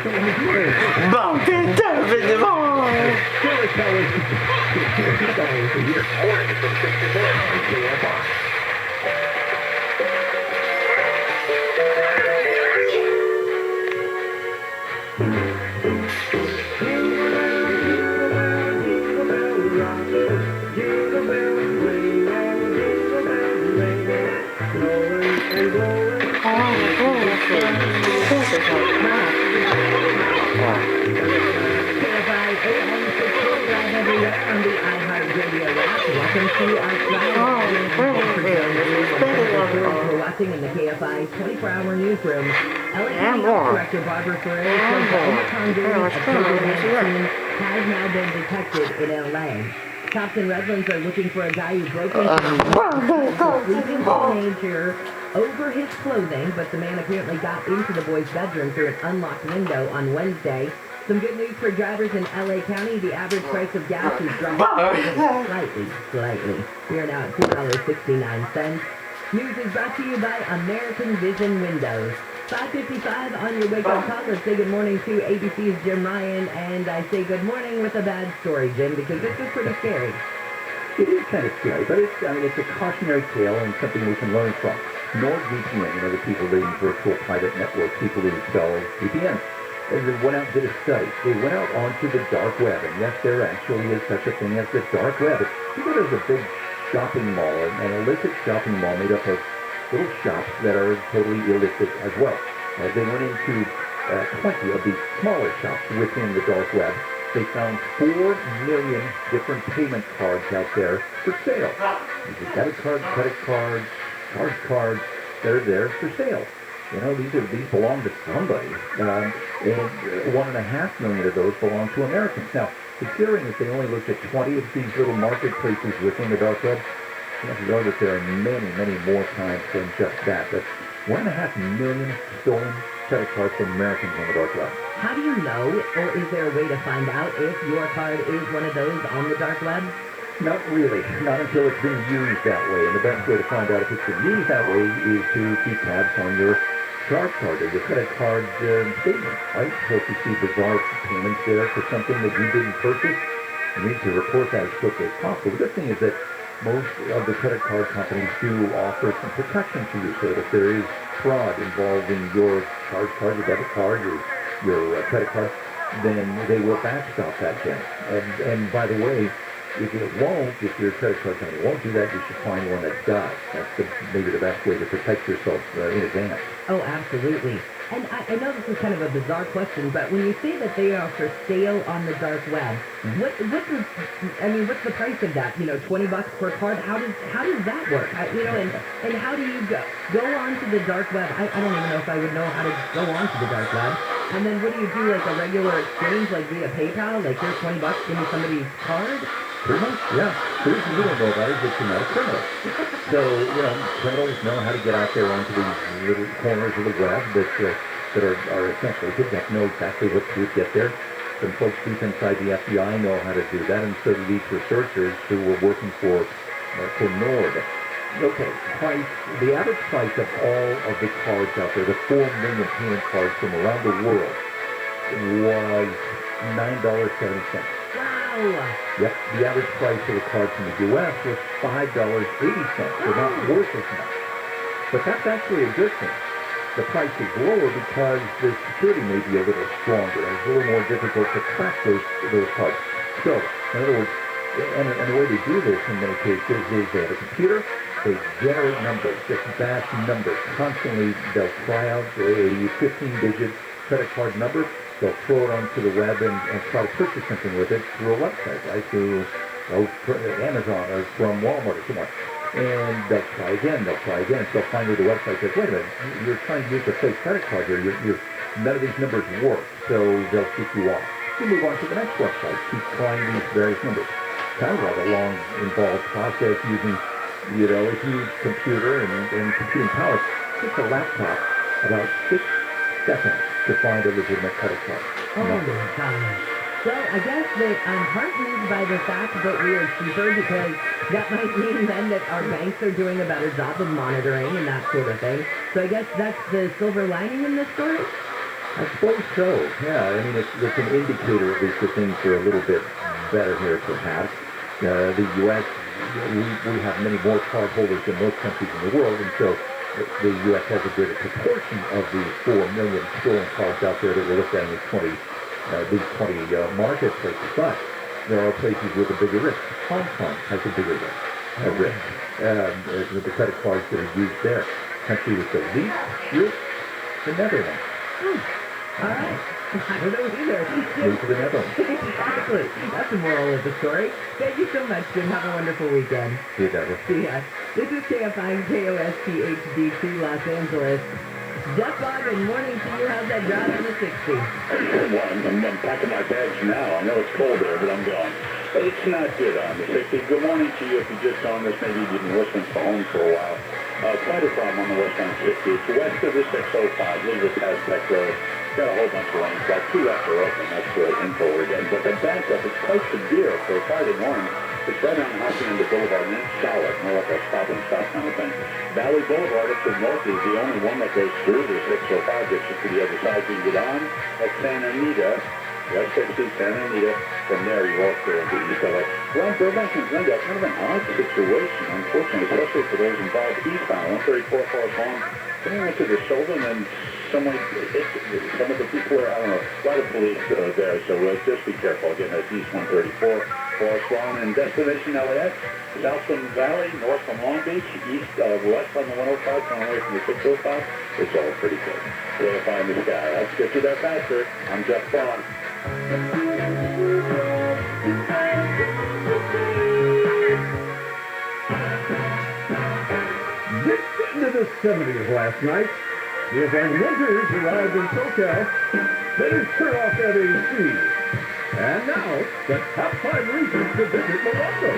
Bon, évidemment. We're watching in the KFI 24-hour newsroom. LA County Health Director Barbara Ferrer says the Omicron variant of COVID-19 has now been detected in LA. Cops in Redlands are looking for a guy who broke into a sleeping teenager over his clothing, but the man apparently got into the boy's bedroom through an unlocked window on Wednesday. Some good news for drivers in LA County. The average price of gas has dropped slightly. We are now at $2.69. News is brought to you by American Vision Windows. 5:55 on your wake-up call. Let's say good morning to ABC's Jim Ryan, and I say good morning with a bad story, Jim, because this is pretty scary. It is kind of scary, but it's a cautionary tale and something we can learn from. NordVPN, the people leading virtual private network, people who sell VPNs. And they went out and did a study. They went out onto the dark web, and yes, there actually is such a thing as the dark web. You know, there's a big shopping mall, an illicit shopping mall made up of little shops that are totally illicit as well. They went into 20 of these smaller shops within the dark web. They found 4 million different payment cards out there for sale. These are debit cards, credit cards, charge cards. They're there for sale. You know, these belong to somebody, and 1.5 million of those belong to Americans. Now, considering that they only looked at 20 of these little marketplaces within the dark web, chances are that there are many, many more times than just that. But 1.5 million stolen credit cards from Americans on the dark web. How do you know, or is there a way to find out if your card is one of those on the dark web? Not really. Not until it's been used that way. And the best way to find out if it's been used that way is to keep tabs on your charge card or your credit card statement, right? So if you see bizarre payments there for something that you didn't purchase, you need to report that as quickly as possible. The good thing is that most of the credit card companies do offer some protection to you so that if there is fraud involved in your charge card, your debit card, your credit card, then they will backstop that thing. And by the way, if it won't, if your credit card company won't do that, you should find one that does. That's maybe the best way to protect yourself in advance. Oh, absolutely. And I know this is kind of a bizarre question, but when you say that they are for sale on the dark web, what's the price of that? You know, $20 per card. How does that work? And how do you go onto the dark web? I don't even know if I would know how to go onto the dark web. And then what do you do, like a regular exchange, like via PayPal? Like, here's $20, give me somebody's card? Pretty much, yeah. The reason you don't know about it is that you're not a criminal. So, criminals know how to get out there onto these little corners of the web that are essentially hidden. They know exactly what to get there. Some folks deep inside the FBI know how to do that, and so do these researchers who were working for Nord. Okay, the average price of all of the cards out there, the 4 million payment cards from around the world, was $9.70. Wow. Yep, the average price of a card from the U.S. was $5.80. They're not worth as much. But that's actually a good thing. The price is lower because the security may be a little stronger. It's a little more difficult to crack those cards. So, in other words, and the way they do this in many cases is they have a computer, they generate numbers, just vast numbers. Constantly, they'll try out a 15-digit credit card number. They'll throw it onto the web and try to purchase something with it through a website, right? Through Amazon or from Walmart or somewhere. And they'll try again. So finally the website says, wait a minute, you're trying to use a fake credit card here. None of these numbers work. So they'll kick you off. You move on to the next website. Keep trying these various numbers. Sounds like a long, involved process using, a huge computer and computing power. It's a laptop about 6 seconds to find a legitimate credit card. Oh my gosh. So I guess that I'm heartened by the fact that we are cheaper, because that might mean then that our banks are doing a better job of monitoring and that sort of thing. So I guess that's the silver lining in this story? I suppose so. Yeah, I mean, it's an indicator at least that things are a little bit better here, perhaps. The U.S., we have many more cardholders than most countries in the world, and so the U.S. has a greater proportion of the 4 million stolen cards out there that we're looking at in these 20 marketplaces. But there are places with a bigger risk. Hong Kong has a bigger risk with the credit cards that are used there. Country with the least risk, the Netherlands. All right. I don't know either. Move to the Netherlands. Exactly. That's the moral of the story. Thank you so much, Jim. Have a wonderful weekend. See you, Deborah. See ya. This is KFI KOSTHD2 Los Angeles. Jeff Boggan, morning to you. How's that drive on the 60? Well, I'm packing my bags now. I know it's cold there, but I'm going. It's not good on the 60. Good morning to you if you just on this. Maybe you've been listening to home for a while. Quite a problem on the westbound 60. It's west of the 605, a little bit past Peck Road. Got a whole bunch of lanes. Got 2 left are open. That's good info again. But the backup is quite severe for Friday morning. It's right on Hacienda Boulevard, and it's solid. More like a stop and stop kind of thing. Valley Boulevard up to the north is the only one that goes through the 605, gets you to the other side. You can get on at Santa Anita, West 60, Santa Anita. From there, you walk to the east of it. Well, Burbank and Glendale, kind of an odd situation, unfortunately, especially for those involved eastbound. 134 Forest Lawn, coming into the shoulder, and then some of the people are, I don't know, a lot of police there, so just be careful. Again, that's East 134, Forest Lawn, and destination LAX, south from Valley, north from Long Beach, west on the 105, coming away from the 605. It's all pretty good. KFI in the sky. Let's get you there faster. I'm Jeff Bond. Dipped into the 70s last night. Yes, and winters arrived in SoCal. Better turn off that AC. And now, the top 5 reasons to visit Morocco.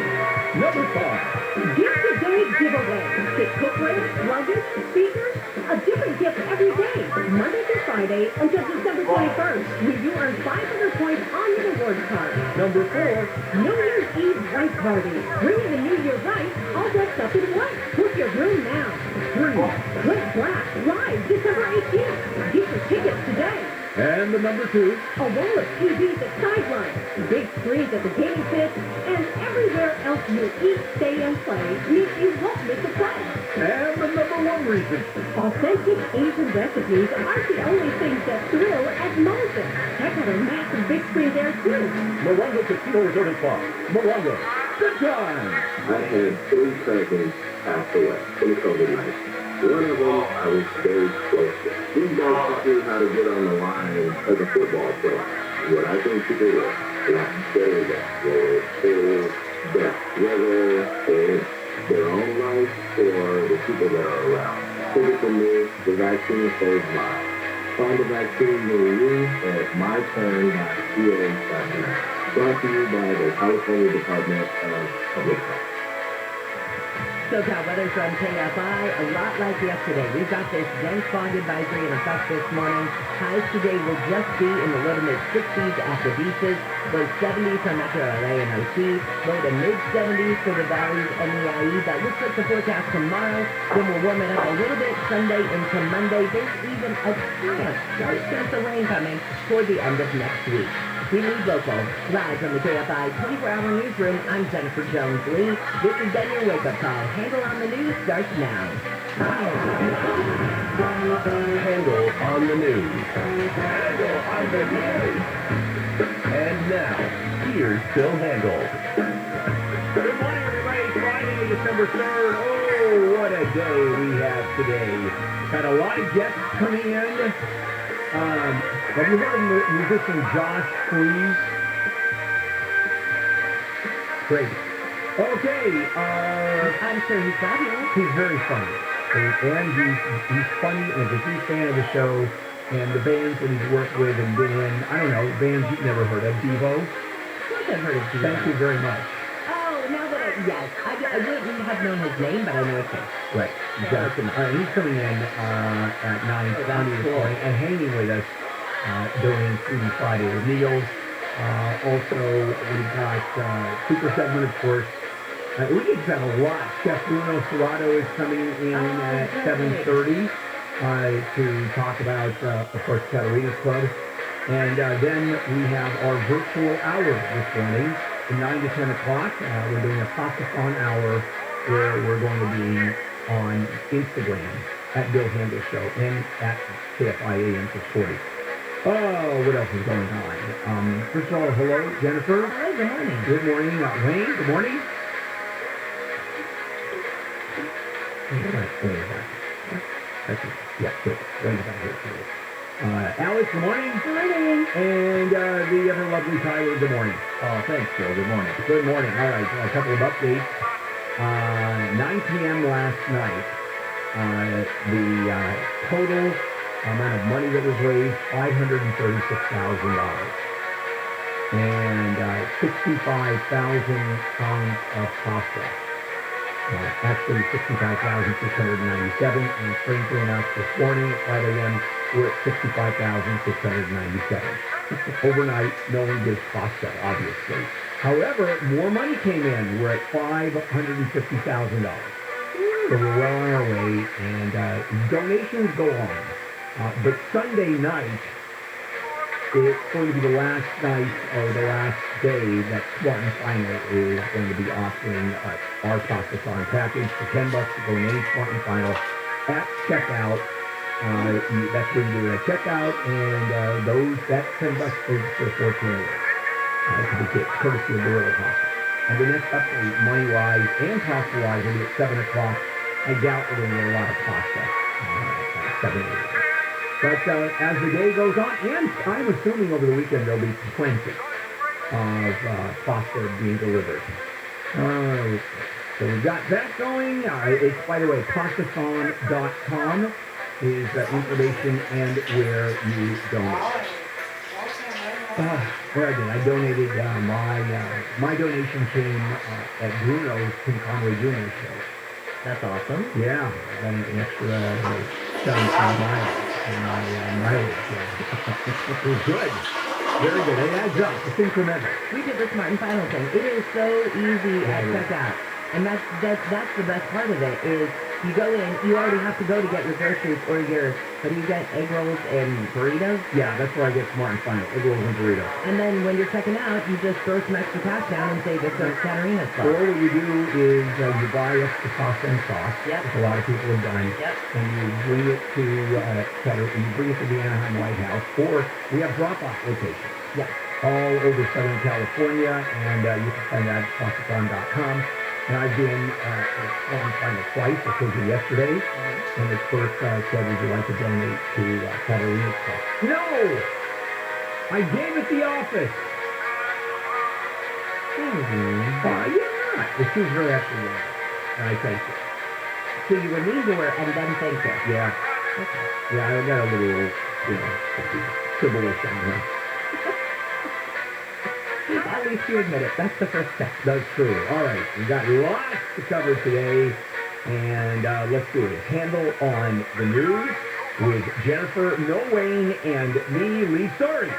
Number 5. Gift a Day giveaway. Get cookware, luggage, speakers, a different gift every day, Monday through Friday until December 21st, when you earn 500 points on your rewards card. Number 4. New Year's Eve white party. Bringing the New Year right, all dressed up in white. Book your room now. 3. Click Black, live December 18th. Get your tickets today. And the number 2. A wall of TVs at Sideline, big screens at the gaming pit, and everywhere else you eat, stay, and play means you won't miss a play. And the number 1 reason. Authentic Asian recipes aren't the only things that thrill at Moses. Check out our massive big screen there, too. Morongo Casino Resort and Spa. Morongo. Good time. I had 3 cousins pass away from COVID-19. One of them I was very close with. These guys taught me how to get on the line as a football player. What I think people do, they have to stay there. Whether it's their own life or the people that are around. Take it from me, the vaccine saves lives. Find a vaccine near you at myturn.ca.gov. Brought to you by the California Department of Public Health. SoCal weather from KFI, a lot like yesterday. We've got this dense fog advisory in effect this morning. Highs today will just be in the low to mid 60s at the beaches, low 70s for Metro LA and OC, low to mid 70s for the valleys and the IE. That looks like the forecast tomorrow. Then we'll warm it up a little bit Sunday into Monday. There's even a slight chance of rain coming toward the end of next week. We lead local. Live from the KFI 24-hour newsroom, I'm Jennifer Jones-Lee. This has been your wake-up call. Handle on the news starts now. Handle on the news. Handle on the news. And now, here's Bill Handle. Good morning, everybody. Friday, December 3rd. Oh, what a day we have today. Got a lot of guests coming in. Have you heard of the musician Josh Freeze? Great. Okay, I'm sure he's fabulous. he's very funny. And he's funny and is a huge fan of the show. And the bands that he's worked with and been in, I don't know, bands you've never heard of, Devo. Of course I've heard of Devo. Thank you very much. Oh, now that yes. I wouldn't have known his name, but I know his face. Right, exactly. He's coming in at 9:20 this morning and hanging with us during Freedom Friday with meals. Also, we've got Super Segment, of course. We just have a lot. Chef Bruno Serrato is coming in at 7:30. to talk about, of course, Katarina's Club. And then we have our virtual hour this morning from 9 to 10 o'clock. We're doing a Pasta-thon hour where we're going to be on Instagram at Bill Handel Show and at KFI AM 640. Oh, what else is going on? First of all, hello, Jennifer. Hello, good morning. Good morning. Wayne, good morning. Wayne is back. Yeah, good. Wayne is back here today. Alex, good morning. Good morning. And the ever lovely Tyler, good morning. Oh, thanks, Joe. Good morning. Good morning. All right, a couple of updates. 9 p.m. last night, the total amount of money that was raised, $536,000. And 65,000 pounds of pasta. Actually, 65,697. And strangely enough, this morning at 5 a.m., we're at 65,697. Overnight, no one gives pasta, obviously. However, more money came in. We're at $550,000. So we're well on our way, and donations go on. But Sunday night, it's going to be the last night or the last day that Smart and Final is going to be offering our Pasta-thon package for $10 to go in any Smart and Final at checkout. That's where you do it at checkout, and that $10 goes for $14 to the kids, courtesy of Gorilla Pasta. And the next update, money-wise and pasta-wise, will be at 7 o'clock. I doubt we're going to get a lot of pasta at 7 a.m. But as the day goes on, and I'm assuming over the weekend there'll be plenty of pasta being delivered. So we've got that going. It's, by the way, pastathon.com is information and where you donate. Very good. I donated my donation came at Bruno's Tim Conway Jr. show. That's awesome. Yeah, I got an extra 17 miles in my mileage. It was good. Very good. It adds up. It's incremental. We did the Smart and Final thing. It is so easy at checkout. And that's the best part of it is you go in, you already have to go to get your groceries or what do you get, egg rolls and burritos? Yeah, that's where I get Smart and Final, egg rolls and burritos. And then when you're checking out, you just throw some extra cash down and say, this is Katarina's stuff. Or what you do is you buy extra pasta and sauce, Yep. which a lot of people have done, Yep. and you bring it to the Anaheim White House, or we have drop-off locations. Yeah. All over Southern California, and you can find that at pastathon.com. And I've been at Smart Final twice. I told you yesterday. And the first said, would you like to donate to Katarina's Club? No! I gave it the office. Yeah. She was very actually nice. And I thanked her. So you were mean to her and then thanked her. Yeah. Okay. Yeah, I got a little, civilish on her. At least you admit it. That's the first step. That's true. All right. We got lots to cover today. And let's do it. Handle on the news with Jennifer, Noel Wayne, and me, Lee Story.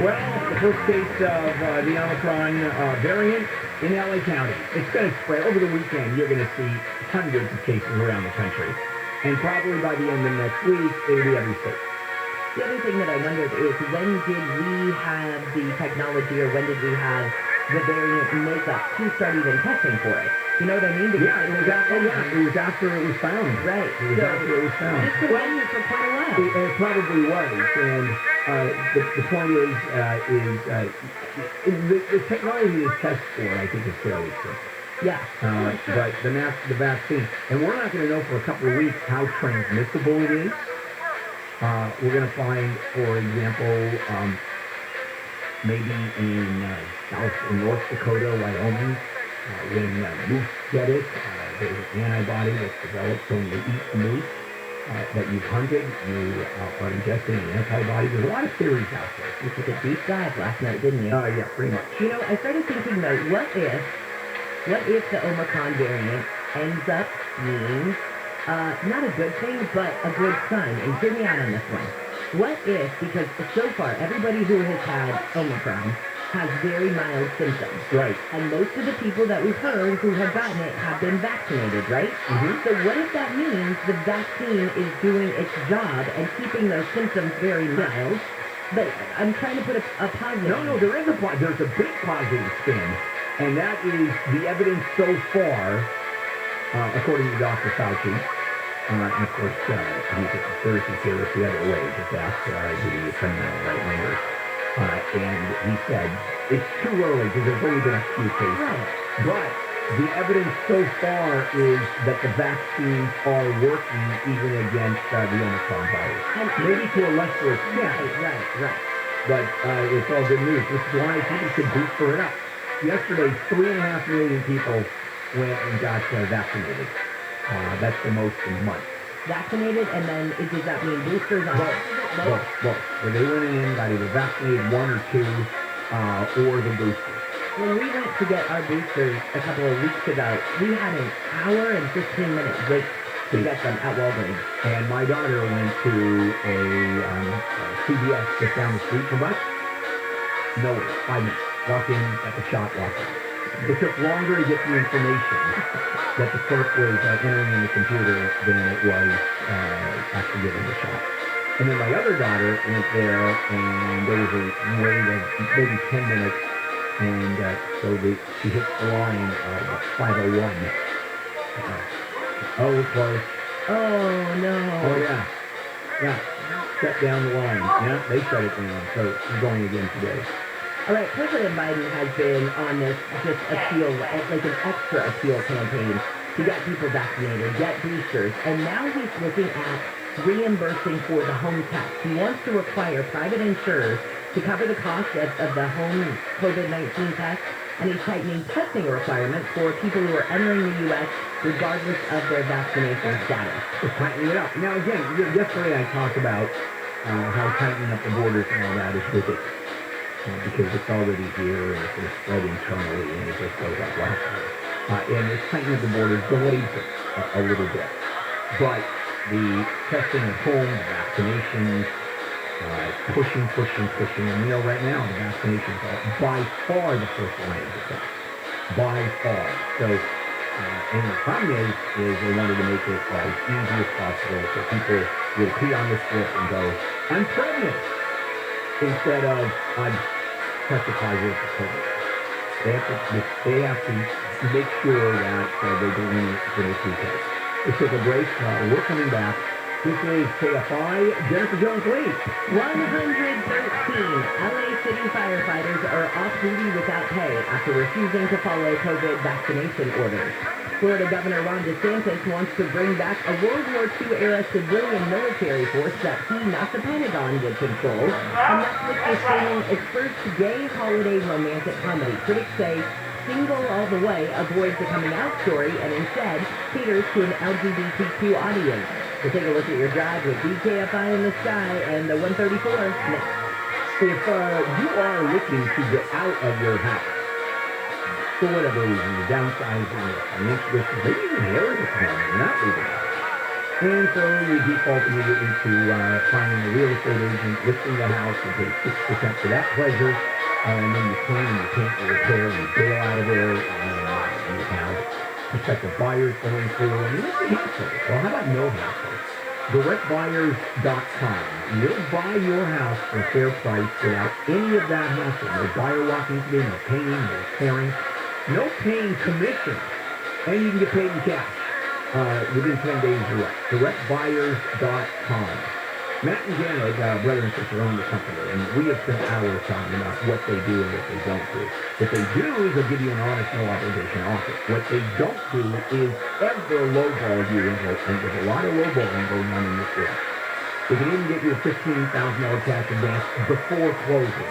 Well, the first case of the Omicron variant in LA County. It's going to spread. Over the weekend, you're going to see hundreds of cases around the country. And probably by the end of next week, it'll be every state. The other thing that I wondered is when did we have the technology or when did we have the variant makeup to start even testing for it? You know what I mean? Yeah, it was after it was found. Right. It was after it was found. It's been on here for quite a while. It probably was. And the point is the technology to test for it, I think, is fairly simple. Yeah. But the vaccine, and we're not going to know for a couple of weeks how transmissible it is. We're going to find, for example, maybe in North Dakota, Wyoming, when moose get it, there's an antibody that's developed when you eat the moose that you've hunted. You are ingesting an antibody. There's a lot of theories out there. You took a deep dive last night, didn't you? Yeah, pretty much. You know, I started thinking, though, what if the Omicron variant ends up being not a good thing, but a good sign? And hear me out on this one. What if, because so far, everybody who has had Omicron has very mild symptoms. Right. And most of the people that we've heard who have gotten it have been vaccinated, right? Mm-hmm. So what if that means the vaccine is doing its job and keeping those symptoms very mild? But I'm trying to put a positive. No, there's a big positive spin, and that is the evidence so far, according to Dr. Fauci, and of course, he's a conspiracy theorist the other way, just ask the fundamental right-wingers, and he said, it's too early because there's only been a few cases. Right. But the evidence so far is that the vaccines are working even against the Omicron virus. And maybe to a lesser extent. Right. But it's all good news. This is why people should booster it up. Yesterday, 3.5 million people went and got vaccinated. That's the most in months. Vaccinated, and then does that mean boosters on Both. When they went in, got either vaccinated, one or two, or the boosters. When we went to get our boosters a couple of weeks ago, we had an hour and 15 minutes wait to get them at Walgreens. And my daughter went to a CVS just down the street from us. No wait, 5 minutes. Walk in, at the shop, walk out. It took longer to get the information that the clerk was entering in the computer than it was actually getting the shot. And then my other daughter went there, and there was a wait of maybe 10 minutes, and so she hit the line of 5:01. Close. Oh, no. Oh, yeah. Shut down the line. Yeah, they shut it down, so she's going again today. All right, President Biden has been on this just appeal, like an extra appeal campaign to get people vaccinated, get boosters, and now he's looking at reimbursing for the home test. He wants to require private insurers to cover the cost of the home COVID-19 test, and he's tightening testing requirements for people who are entering the U.S. regardless of their vaccination status. Just tightening it up. Now, again, yesterday I talked about how tightening up the borders and all that is ridiculous. Because it's already here, and it's going to spread internally, and it just goes up last year. And it's tightening up the borders delays it a little bit. But the testing at home, the vaccinations, pushing. And we know right now the vaccinations are by far the first line of defense. By far. So, and the problem is they wanted to make it as easy as possible so people would pee on the slip and go, I'm pregnant! Instead of, I'm tested positive for COVID. They have to make sure that they're doing the two tests. Let's take a break. We're coming back. This is KFI, Jennifer Jones-Lee. 113 LA City firefighters are off duty without pay after refusing to follow COVID vaccination orders. Florida Governor Ron DeSantis wants to bring back a World War II-era civilian military force that he, not the Pentagon, would control. And Netflix is streaming its first gay holiday romantic comedy. Critics say Single All the Way avoids the coming out story and instead caters to an LGBTQ audience. We'll take a look at your drive with BKFI in the sky and the 134 next. If you are looking to get out of your house, for whatever reason, you're downsizing, maybe even Harry is home, you're not leaving it. And so you default immediately to finding a real estate agent, listing the house, and pay 6% for that pleasure, and then you clean and you paint and repair and you bail out of there, and you have prospective buyers going through, and what's the hassle? Well, how about no hassle? DirectBuyers.com. You'll buy your house for a fair price without any of that hassle. No buyer walking through, no painting, no repairing. No paying commission, and you can get paid in cash within 10 days or less. DirectBuyers.com. Matt and Janet, brother and sister, own the company, and we have spent hours talking about what they do and what they don't do. What they do is they'll give you an honest, no obligation offer. What they don't do is ever lowball you, and there's a lot of lowballing going on in this world. They can even get you a $15,000 cash advance before closing.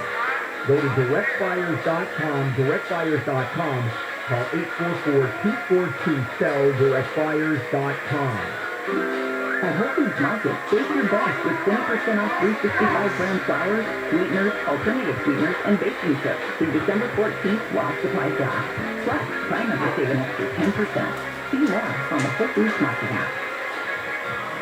Go to directbuyers.com, directbuyers.com, call 844-242-SELL, directbuyers.com. At Whole Foods Market, save your best with 20% off 365-gram flour, sweeteners, alternative sweeteners, and baking chips through December 14th while supplies last. Plus, try them to save an extra 10%. See more on the Whole Foods Market app.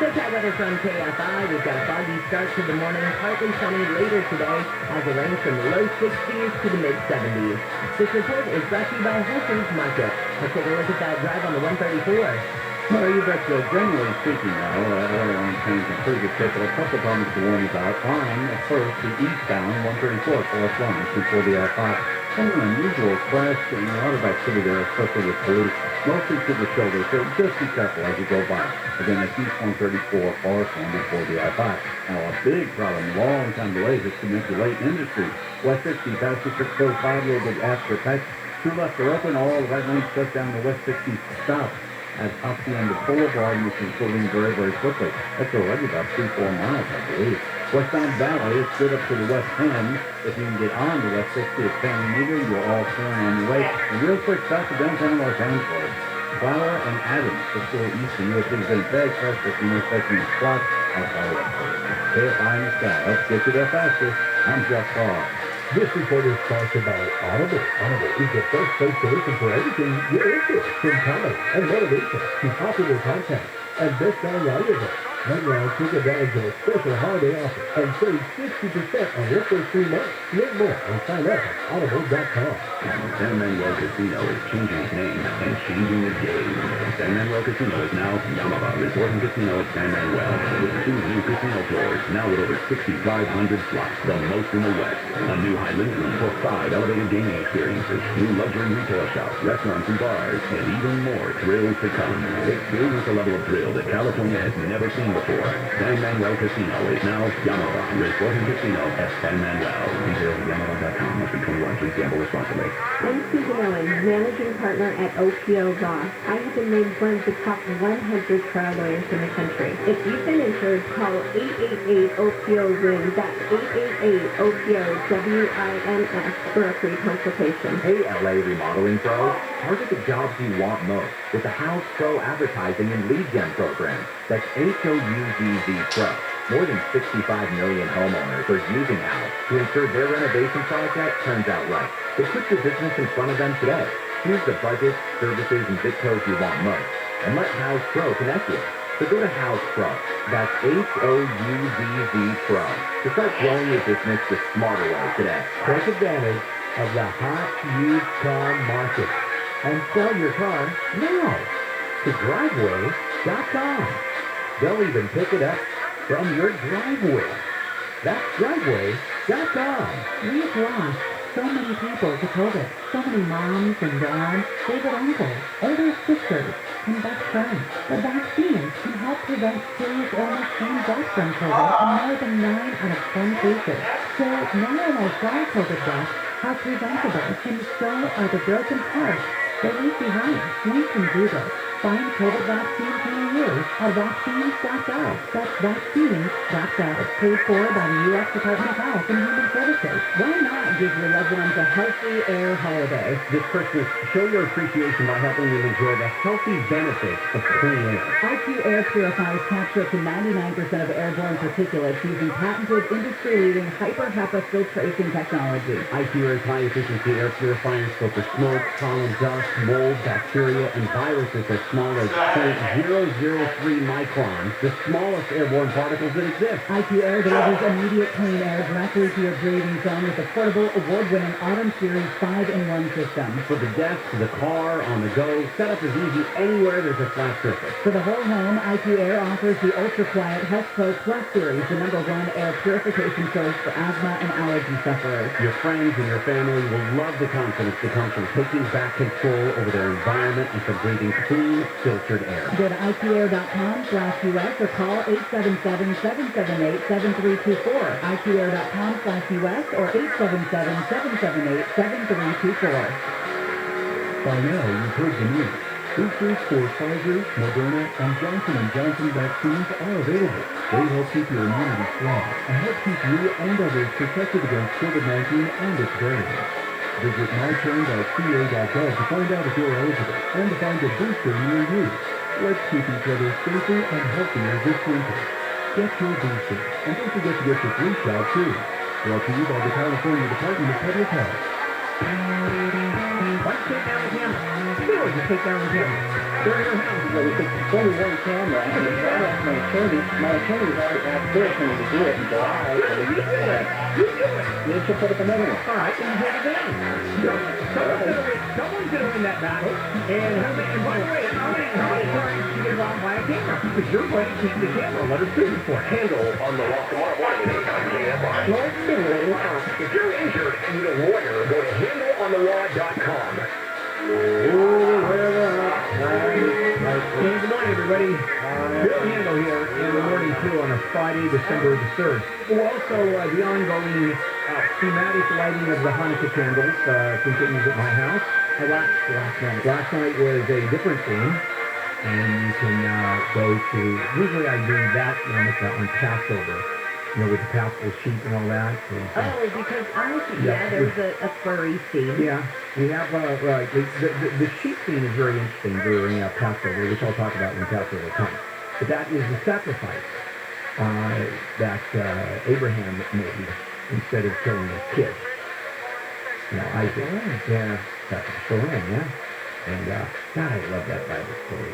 SoCal weather from KFI. We've got a foggy start to the morning, partly sunny later today, as it rains from the low 60s to the mid-70s. This report is brought to you by Whole Foods Market. Let's take a look at that drive on the 134. Well, you've got, generally speaking now, oil and things in pretty good shape, but a couple of problems to warn you about. On, first, the eastbound 134 Forest Lawns before the I-5. Kind of an unusual crash, and a lot of activity there, especially with police, mostly to the shoulder, so just be careful as you go by. Again, that's East 134 Forest Lawn before the I-5. Now, a big problem, long time delays, is to make the late industry. West 60 past the 605, a little bit after patch. Two left are open, all right lanes shut down, the West 60 stop at Hacienda Boulevard, and this is moving very, very quickly. That's already about 3-4 miles, I believe. Westbound Valley is good up to the west end. If you can get on the West 60 at San Benito, you're all clearing on your way. And real quick, back to downtown Los Angeles. Flower and Adams, just a little east of you. Things been very fresh for some more section of spots. I'll follow up for you. KFI in the sky. Let's get you there faster. I'm Jeff Carr. This report is sponsored by Audible. Audible is the first place to listen for everything you're into, from comedy and motivation to popular podcasts and best-selling audiobooks. Right now, take advantage of a special holiday offer and save 60% on your first 3 months. Learn more and sign up at audible.com. San Manuel Casino is changing its name and changing the game. San Manuel Casino is now Yamava Resort and Casino at San Manuel, with 2 new casino floors, now with over 6,500 slots, the most in the West. A new Highland room for 5 elevated gaming experiences, new luxury retail shops, restaurants and bars, and even more thrills to come. Experience a level of thrill that California has never seen before. San Manuel Casino is now Yamava Resort and Casino at San Manuel. Details at Yamava.com. Must be 21. Please gamble responsibly. I'm Susan Owen, managing partner at OPO Law. I have been named one of the top 100 trial lawyers in the country. If you've been injured, call 888-OPO-WIN. That's 888-OPO-WINS for a free consultation. Hey, LA Remodeling Pro. Target the jobs you want most with the House Pro Advertising and Lead Gen program. That's HOUZZ Pro. More than 65 million homeowners are using House to ensure their renovation project turns out right. So put your business in front of them today. Choose the budget, services, and zip codes you want most. And let House Pro connect you. So go to House Pro. That's HOUZZ Pro. To start growing your business the smarter way today. Take advantage of the hot used car market and sell your car now to driveway.com. They'll even pick it up from your driveway. That's driveway.com. We've lost so many people to COVID. So many moms and dads, favorite uncles, older sisters, and best friends. The vaccines can help prevent serious illness and death from COVID in more than 9 out of 10 cases. So now realize why COVID deaths are preventable, and so are the broken hearts they leave behind. We can do this. Find COVID vaccines near you at vaccines.gov. That's vaccines.gov. Paid for by the U.S. Department of Health and Human Services. Why not give your loved ones a healthy air holiday? This Christmas, show your appreciation by helping them enjoy the healthy benefits of clean air. IQ Air Purifiers capture up to 99% of airborne particulates using patented, industry-leading Hyper-HEPA filtration technology. IQ Air's high-efficiency air purifiers filter smoke, pollen, dust, mold, bacteria, and viruses as small as 0.003 microns, the smallest airborne particles that exist. IQ Air delivers immediate clean air directly to your breathing zone with a portable, award-winning Autumn Series 5-in-1 system. For the desk, the car, on the go, setup is easy anywhere there's a flat surface. For the whole home, IQ Air offers the ultra-quiet Health Pro Plus Series, the #1 air purification choice for asthma and allergy sufferers. Your friends and your family will love the confidence that comes from taking back control over their environment and from breathing clean, filtered air. Go to IQAir.com/US or call 877-778-7324. IQAir.com/US or 877-778-7324. By now, you've heard the news. Boosters for Pfizer, Moderna, and Johnson & Johnson vaccines are available. They help keep your immunity strong and help keep you and others protected against COVID-19 and its variants. Visit myturn.ca.gov to find out if you're eligible and to find a booster near you. Let's keep each other safer and healthier this winter. Get your booster, and don't forget to get your flu shot too. Brought to you by the California Department of Public Health. Let's take down the camera. Really, just take down the camera. They're in your house. Well, it's only one camera, and it's not like my attorney. My attorney's already asked Bill for me to do it in July. You do it. You do it. You should put up another one. All right, then hit it again. Someone's going to win that battle. And by the way, how many times do you get robbed by a camera? Because you're going to keep the camera. Let us do it for it. Handle on the law tomorrow morning at 8 KFI. If you're injured and need a lawyer, go to handleonthelaw.com. Good morning, everybody. Bill Handel here in the morning, too, on a Friday, December the 3rd. Also, the ongoing thematic lighting of the Hanukkah candles continues at my house. I watched last night. Last night was a different theme, and you can go to, usually I do that on Passover. You know, with the pastel sheep and all that. Oh, because there's a furry theme. Yeah, we have, the sheep theme is very interesting during Passover, which I'll talk about when Passover comes. But that is the sacrifice that Abraham made instead of killing his kid. You know, Isaac. Yeah, sacrifice the lamb, yeah. And, God, I love that Bible story.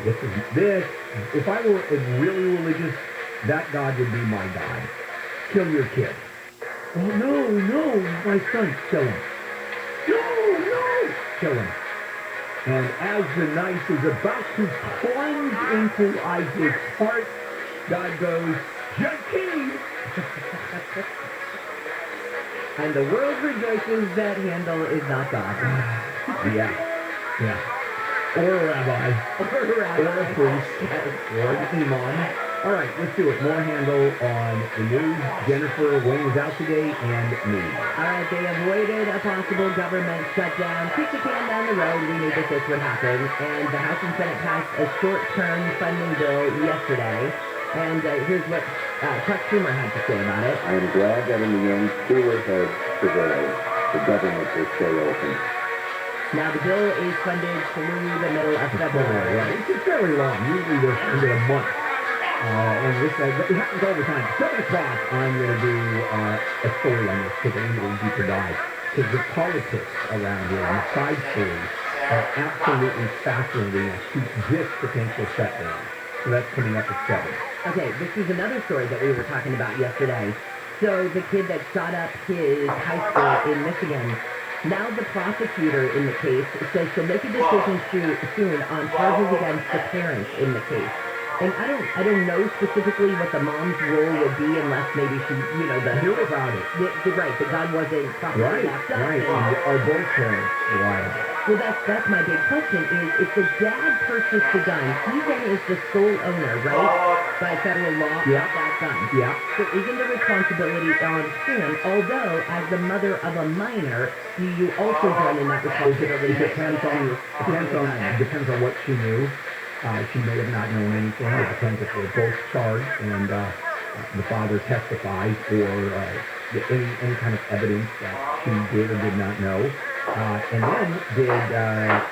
This, if I were really religious, that God would be my God. Kill your kid. Oh, no, my son. Kill him. No. Kill him. And as the knife is about to plunge into Isaac's heart, God goes, Jacob! And the world rejoices that Handel is not God. Yeah. Or a rabbi. Or a priest. Or an imam. All right, let's do it. More Handel on the news. Jennifer Wayne was out today, and me. All right, they avoided a possible government shutdown. Kick the can down the road. We knew that this would happen. And the House and Senate passed a short-term funding bill yesterday. And here's what Chuck Schumer had to say about it. I am glad that in the end, cooler heads prevailed. The government will stay open. Now, the bill is funded through the middle of February. It's fairly long. Usually they're under a month. And this it happens all the time. 7 o'clock, I'm going to do a story on this, take a little deeper dive. Because the politics around here and the side stories are absolutely fascinating as to this potential shutdown. So that's coming up at 7. Okay, this is another story that we were talking about yesterday. So the kid that shot up his high school in Michigan, now the prosecutor in the case says she'll make a decision soon on charges against the parents in the case. And I don't know specifically what the mom's role would be unless maybe she, knew about it. Right, the gun wasn't properly locked up. Right, are both parents liable? Well, that's my big question is, if the dad purchased the gun, he then is the sole owner, right? By federal law of that gun. Yeah. So isn't the responsibility on him, although as the mother of a minor, you also join in that responsibility? It depends on what she knew. She may have not known anything. It depends if they're both charged and the father testifies or any kind of evidence that she did or did not know. And then, did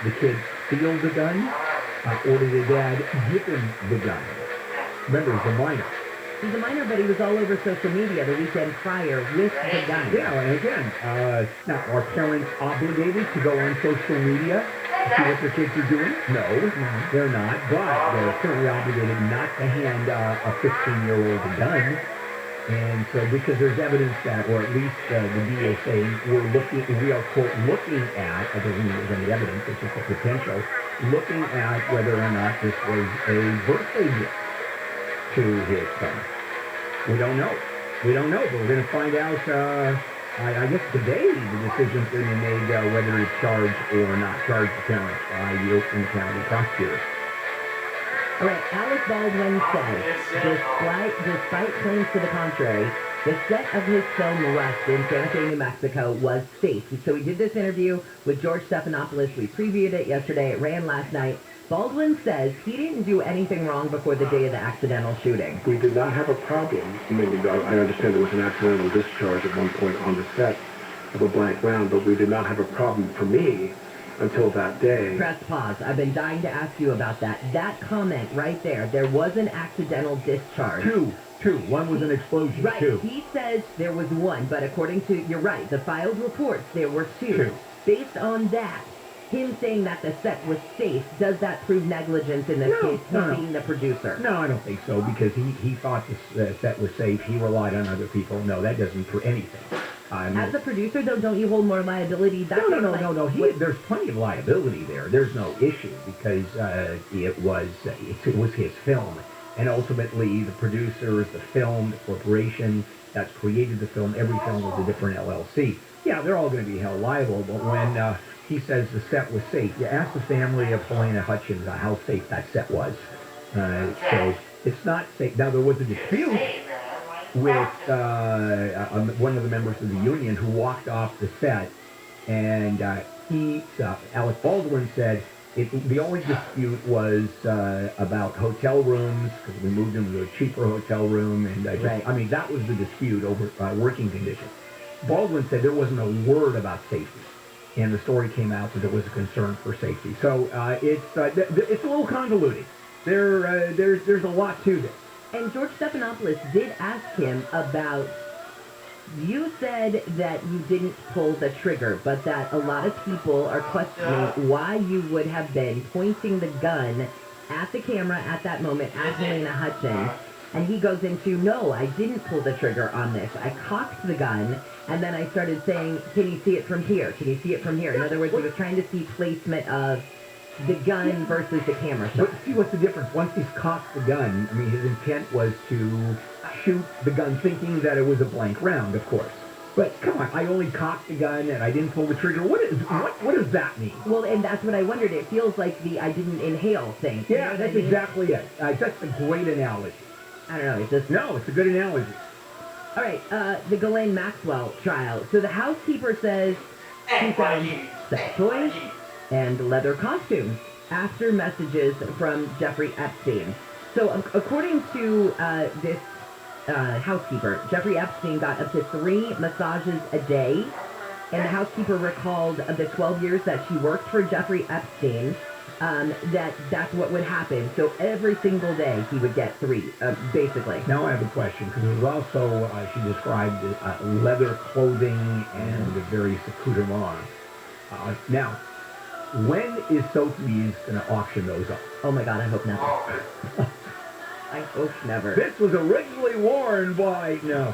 the kid steal the gun or did the dad give him the gun? Remember, he's a minor. He's a minor, but he was all over social media the weekend prior with the gun. Yeah, and again, now, are parents obligated to go on social media to see what their kids are doing? No, they're not, but they're certainly obligated not to hand a 15-year-old a gun. And so, because there's evidence that, or at least the DA saying we are, quote, looking at, I don't think there's any evidence, it's just a potential, looking at whether or not this was a birthday gift to his son. We don't know, but we're going to find out, I guess today the decision's going to be made whether to charge or not charge the parents by the Oakland County prosecutor. All right, Alec Baldwin says, despite claims to the contrary, the set of his film Rust in Santa Fe, New Mexico was safe. So we did this interview with George Stephanopoulos. We previewed it yesterday. It ran last night. Baldwin says he didn't do anything wrong before the day of the accidental shooting. We did not have a problem. I mean, I understand there was an accidental discharge at one point on the set of a blank round, but we did not have a problem for me until that day. Press pause. I've been dying to ask you about that. That comment right there, there was an accidental discharge. Two. One was an explosion. Right. Two. He says there was one, but according to, you're right, the filed reports, there were two. Based on that, him saying that the set was safe, does that prove negligence in this case, him being the producer? No, I don't think so, because he thought the set was safe. He relied on other people. No, that doesn't prove anything. As a producer, though, don't you hold more liability? No. There's plenty of liability there. There's no issue because it was his film, and ultimately the producers, the film, the corporation that's created the film, every film was a different LLC. Yeah, they're all going to be held liable. But when he says the set was safe, you ask the family of Helena Hutchins how safe that set was. So it's not safe. Now there was a dispute with one of the members of the union who walked off the set, and Alec Baldwin said the only dispute was about hotel rooms, because we moved him to a cheaper hotel room, and that was the dispute over working conditions. Baldwin said there wasn't a word about safety, and the story came out that there was a concern for safety. So it's a little convoluted. There's a lot to this. And George Stephanopoulos did ask him about, you said that you didn't pull the trigger, but that a lot of people are questioning why you would have been pointing the gun at the camera at that moment at Helena Hutchins. And he goes into, no, I didn't pull the trigger on this. I cocked the gun, and then I started saying, can you see it from here? Can you see it from here? In other words, he was trying to see placement of the gun versus the camera shot. But see, what's the difference? Once he's cocked the gun, I mean, his intent was to shoot the gun thinking that it was a blank round, of course. But come on, I only cocked the gun and I didn't pull the trigger. What does that mean? Well, and that's what I wondered. It feels like the I didn't inhale thing. Yeah, that's exactly it. That's a great analogy. I don't know. It's just... No, it's a good analogy. All right, the Galen Maxwell trial. So the housekeeper says she found sex toys and leather costumes after messages from Jeffrey Epstein. So according to this housekeeper, Jeffrey Epstein got up to 3 massages a day, and the housekeeper recalled the 12 years that she worked for Jeffrey Epstein, that's what would happen. So every single day he would get 3, basically. Now I have a question, because it was also, she described leather clothing and various accoutrements. Now, when is Sotheby's going to auction those up? Oh my God, I hope never. I hope never. This was originally worn by... No,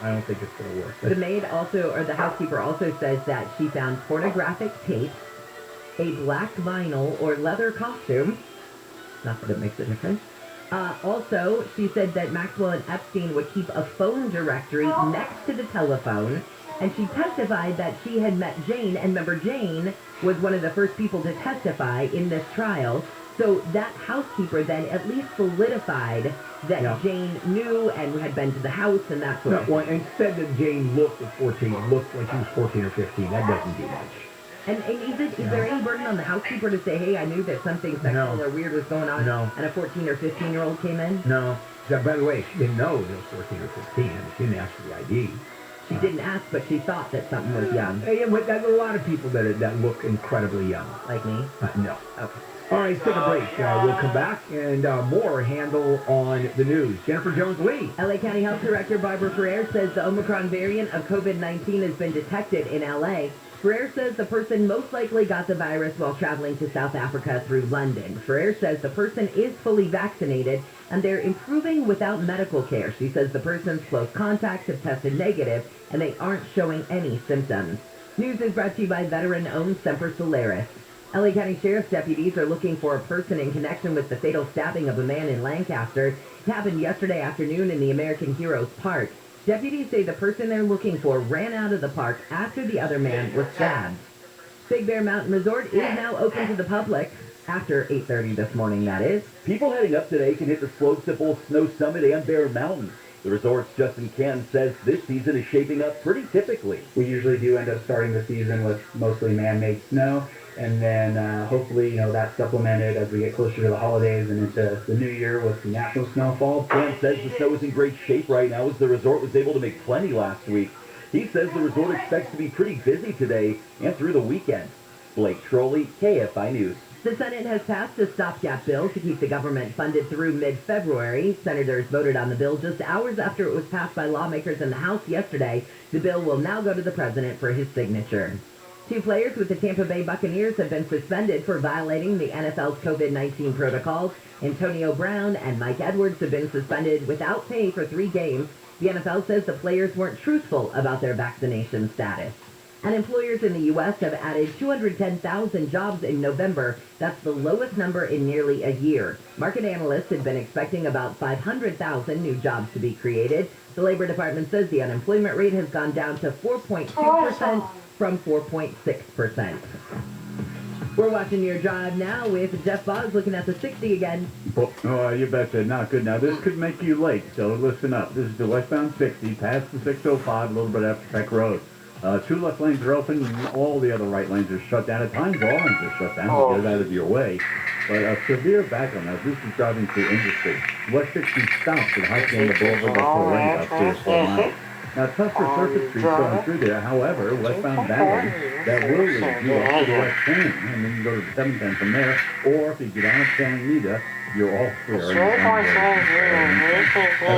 I don't think it's going to work. The maid also, or the housekeeper also says that she found pornographic tape, a black vinyl or leather costume. Not that it makes a difference. Also, she said that Maxwell and Epstein would keep a phone directory next to the telephone, and she testified that she had met Jane, and remember, Jane was one of the first people to testify in this trial. So that housekeeper then at least solidified that Jane knew and had been to the house and that sort of thing. Well, and said that Jane looked at 14, looked like she was 14 or 15. That doesn't do much. And is there any burden on the housekeeper to say, hey, I knew that something sexual or weird was going on, and a 14 or 15-year-old came in? No. By the way, she didn't know they was 14 or 15. She didn't ask for the ID. She didn't ask, but she thought that something was young. Yeah, but there's a lot of people that look incredibly young. Like me? No. Okay. All right, let's take a break. We'll come back and more handle on the news. Jennifer Jones-Lee. LA County Health Director Barbara Ferrer says the Omicron variant of COVID-19 has been detected in LA. Ferrer says the person most likely got the virus while traveling to South Africa through London. Ferrer says the person is fully vaccinated and they're improving without medical care. She says the person's close contacts have tested negative and they aren't showing any symptoms. News is brought to you by veteran-owned Semper Solaris. LA County Sheriff's deputies are looking for a person in connection with the fatal stabbing of a man in Lancaster. It happened yesterday afternoon in the American Heroes Park. Deputies say the person they're looking for ran out of the park after the other man was stabbed. Big Bear Mountain Resort is now open to the public. After 8:30 this morning, that is. People heading up today can hit the slopes of both Snow Summit and Bear Mountain. The resort's Justin Cann says this season is shaping up pretty typically. We usually do end up starting the season with mostly man-made snow, and then hopefully, that's supplemented as we get closer to the holidays and into the new year with some natural snowfall. Cann says the snow is in great shape right now as the resort was able to make plenty last week. He says the resort expects to be pretty busy today and through the weekend. Blake Trolley, KFI News. The Senate has passed a stopgap bill to keep the government funded through mid-February. Senators voted on the bill just hours after it was passed by lawmakers in the House yesterday. The bill will now go to the president for his signature. Two players with the Tampa Bay Buccaneers have been suspended for violating the NFL's COVID-19 protocols. Antonio Brown and Mike Edwards have been suspended without pay for 3 games. The NFL says the players weren't truthful about their vaccination status. And employers in the U.S. have added 210,000 jobs in November. That's the lowest number in nearly a year. Market analysts had been expecting about 500,000 new jobs to be created. The Labor Department says the unemployment rate has gone down to 4.2% from 4.6%. We're watching your drive now with Jeff Boggs looking at the 60 again. Oh, you betcha. Not good. Now, this could make you late, so listen up. This is the westbound 60, past the 605, a little bit after Peck Road. 2 left lanes are open, and all the other right lanes are shut down. At times, all lanes are shut down to get it out of your way. But a severe backup now. This is driving through Industry. West 60 stops at Hacienda Boulevard by 4 lanes, about 3 or 4 miles. Now, tough for Surface Street going through there. However, westbound Valley, that will lead you up to the West End, and then you go to the 7th End from there. Or if you get on at San Anita, you're all clear. And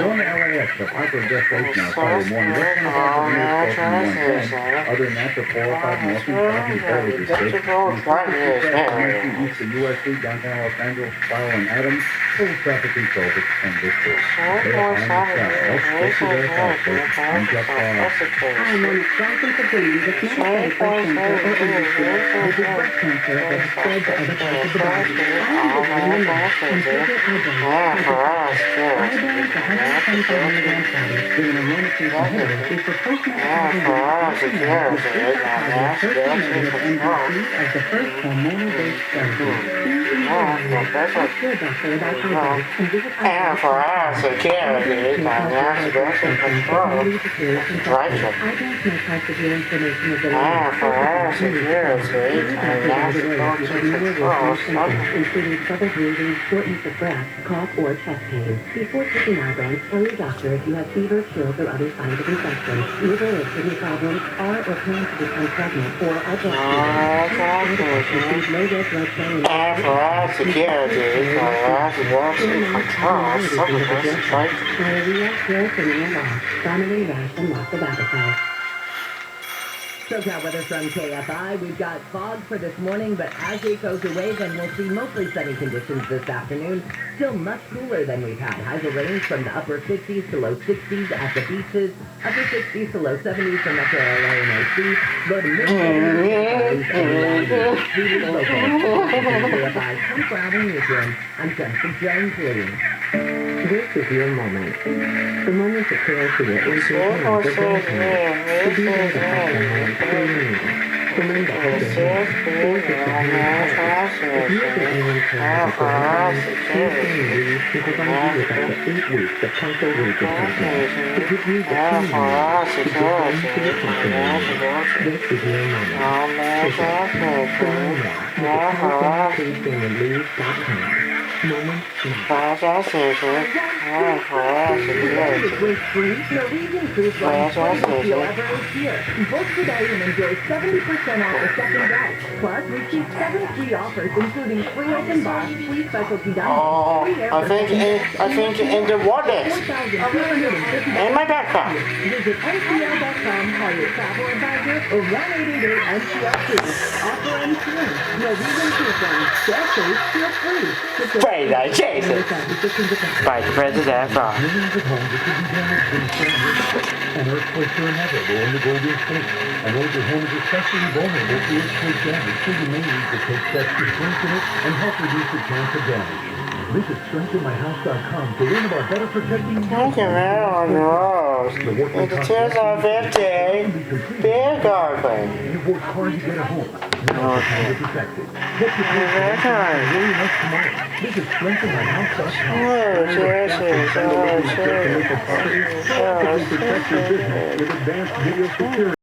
on the LAX, the popular destination now Friday morning, what's going to happen here is 110. Other than that, the 405 north and south and fairly distinct. East of USC, downtown Los Angeles, Fowler and Adams, full traffic control to 10 districts. I'm on a strong opinion that medical cancer or industry is a breast cancer that spreads to other parts of the body. Eyebrows, the 125 milligram powder with an aromatase inhibitor is proportional to as the first hormonal-based therapy. Ask your doctor about eyebrows and visit eyebrows may cause severe inflammation of the including trouble breathing, shortness of breath, cough, or chest pain. Before taking eyebrows, tell your doctor if you have fever, chills, or other signs of infection, liver or kidney problems, are or plan to become pregnant, or are breastfeeding. Low red blood cell diarrhea, growth, and loss, vomiting, rash, and loss of appetite. SoCal weather from KFI. We've got fog for this morning, but as it goes away, then we'll see mostly sunny conditions this afternoon. Still much cooler than we've had. Highs will range from the upper 50s to low 60s at the beaches, upper 60s to low 70s for Metro LA and OC, low to mid 70s KFI 24-hour newsroom. I'm Jensen Jones leading. This is your moment. The moment to care for your intuition and good health. To be there to help someone who you need. Remember, if you have if you get anyone care for your please to provide you with up to 8 weeks of partial wage replacement to give you the time to give them to your company. This is your moment. Take it. Learn more with CaliforniaPaidFamilyLeave.com. Moment now. Norwegian Cruise Line's 20th deal ever is here. Book today and enjoy 70% off the second day. Plus, receive 7 free offers, including free open bar, free specialty dining, free air. I think in the wallet. In my backpack. Visit ncl.com, call your travel advisor, or 1-888-NCL2. Offer ends soon. Norwegian Cruise Line. Get safe, feel free. 未来 Jason. Vice President from. Millions of homes that could be damaged in an earthquake or another will in the Golden State. And older homes especially vulnerable to earthquake damage, so you may need to take steps to strengthen it and help reduce the chance of damage. Visit strengthenmyhouse.com to learn about better protecting Look at on the road. In the 2015 beer garden. You've worked hard to get a home. Now it's time to protect it. Get your home really much tomorrow. Visit strengthenmyhouse.com. Protect your business with advanced video security.